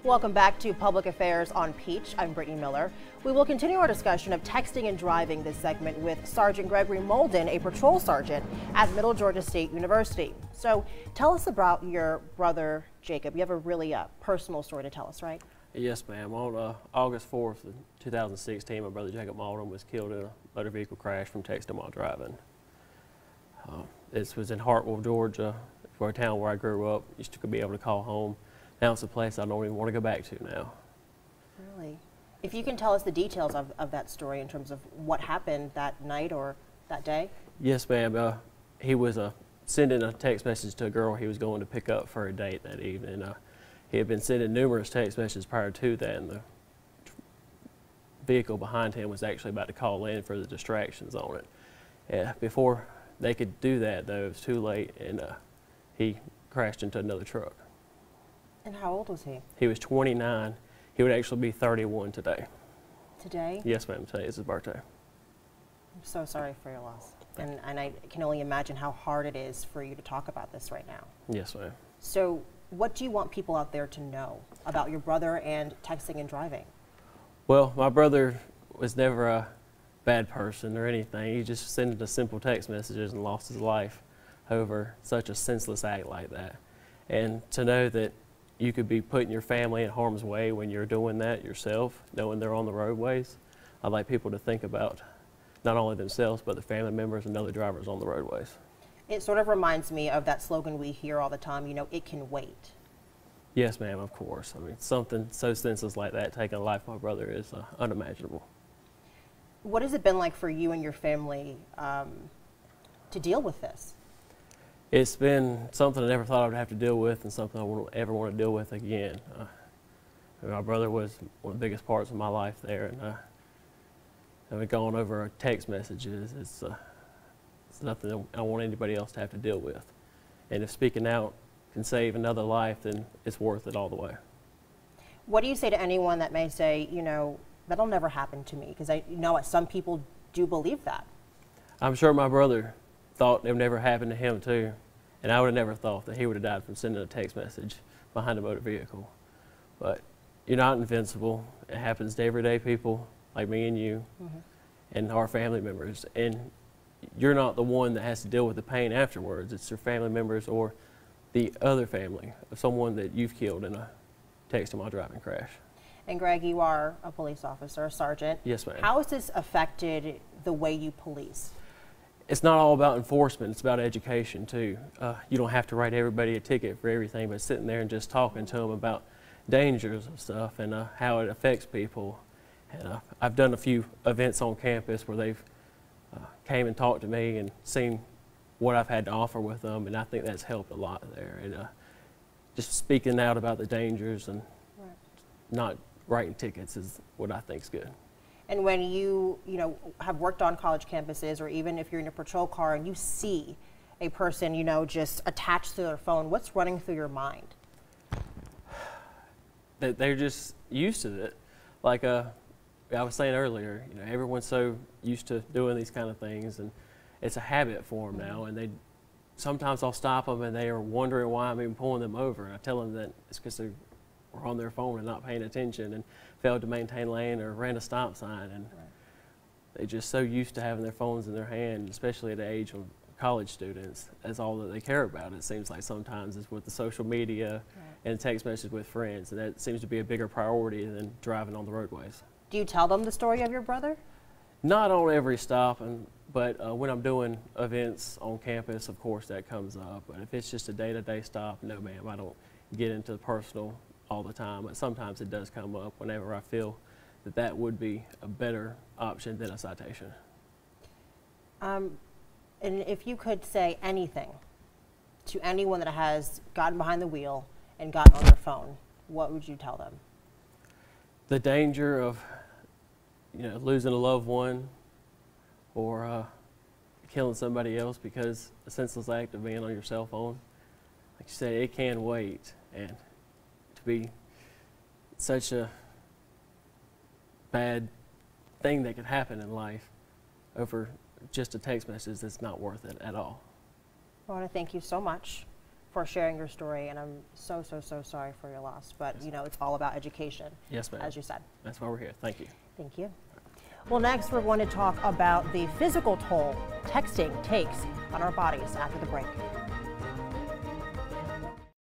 Welcome back to Public Affairs on Peach. I'm Brittany Miller. We will continue our discussion of texting and driving this segment with Sergeant Gregory Molden, a patrol sergeant at Middle Georgia State University. So tell us about your brother, Jacob. You have a really personal story to tell us, right? Yes, ma'am. On August 4th, 2016, my brother Jacob Molden was killed in a motor vehicle crash from texting while driving. This was in Hartwell, Georgia, for a town where I grew up. Used to be able to call home. Now it's a place I don't even want to go back to now. Really? If you can tell us the details of that story in terms of what happened that night or that day? Yes, ma'am. He was sending a text message to a girl he was going to pick up for a date that evening. He had been sending numerous text messages prior to that, and the vehicle behind him was actually about to call in for the distractions on it. Before they could do that, though, it was too late, and he crashed into another truck. And how old was he? He was 29. He would actually be 31 today. Today? Yes, ma'am. Today is his birthday. I'm so sorry for your loss. And I can only imagine how hard it is for you to talk about this right now. Yes, ma'am. So what do you want people out there to know about your brother and texting and driving? Well, my brother was never a bad person or anything. He just sent us simple text messages and lost his life over such a senseless act like that. And to know that you could be putting your family in harm's way when you're doing that yourself, knowing they're on the roadways. I'd like people to think about not only themselves, but the family members and other drivers on the roadways. It sort of reminds me of that slogan we hear all the time, you know, it can wait. Yes, ma'am, of course. I mean, something so senseless like that, taking a life of my brother, is unimaginable. What has it been like for you and your family to deal with this? It's been something I never thought I would have to deal with, and something I won't ever want to deal with again. My brother was one of the biggest parts of my life there, and I've gone over text messages. It's nothing I want anybody else to have to deal with. And if speaking out can save another life, then it's worth it all the way. What do you say to anyone that may say, you know, that'll never happen to me? Because I know some people do believe that. I'm sure my brother thought it would never happen to him too, and I would have never thought that he would have died from sending a text message behind a motor vehicle. But you're not invincible. It happens to everyday people like me and you, and our family members, and you're not the one that has to deal with the pain afterwards. It's your family members or the other family of someone that you've killed in a texting while driving crash. And Greg, you are a police officer, a sergeant. Yes, ma'am. How has this affected the way you police? It's not all about enforcement, it's about education too. You don't have to write everybody a ticket for everything, but sitting there and just talking to them about dangers of stuff and how it affects people. And I've done a few events on campus where they've came and talked to me and seen what I've had to offer with them, and I think that's helped a lot there. And just speaking out about the dangers and not writing tickets is what I think is good. And when you have worked on college campuses, or even if you're in a patrol car and you see a person, just attached to their phone, what's running through your mind? That they're just used to it. Like I was saying earlier, everyone's so used to doing these kind of things, and it's a habit for them now. And sometimes I'll stop them, and they are wondering why I'm even pulling them over. And I tell them that it's because they were on their phone and not paying attention and failed to maintain lane or ran a stop sign, and they're just so used to having their phones in their hand, especially at the age of college students. That's all that they care about. It seems like sometimes is with the social media and text messages with friends, and that seems to be a bigger priority than driving on the roadways. Do you tell them the story of your brother? Not on every stop, but when I'm doing events on campus, of course that comes up. But if it's just a day-to-day stop, no ma'am, I don't get into the personal all the time, but sometimes it does come up whenever I feel that that would be a better option than a citation. And if you could say anything to anyone that has gotten behind the wheel and gotten on their phone, what would you tell them? The danger of losing a loved one or killing somebody else because a senseless act of being on your cell phone. Like you said, it can wait, and to be such a bad thing that could happen in life over just a text message that's not worth it at all. I want to thank you so much for sharing your story, and I'm so sorry for your loss. But you know, it's all about education. Yes, ma'am. As you said. That's why we're here. Thank you. Thank you. Well, next we're going to talk about the physical toll texting takes on our bodies after the break.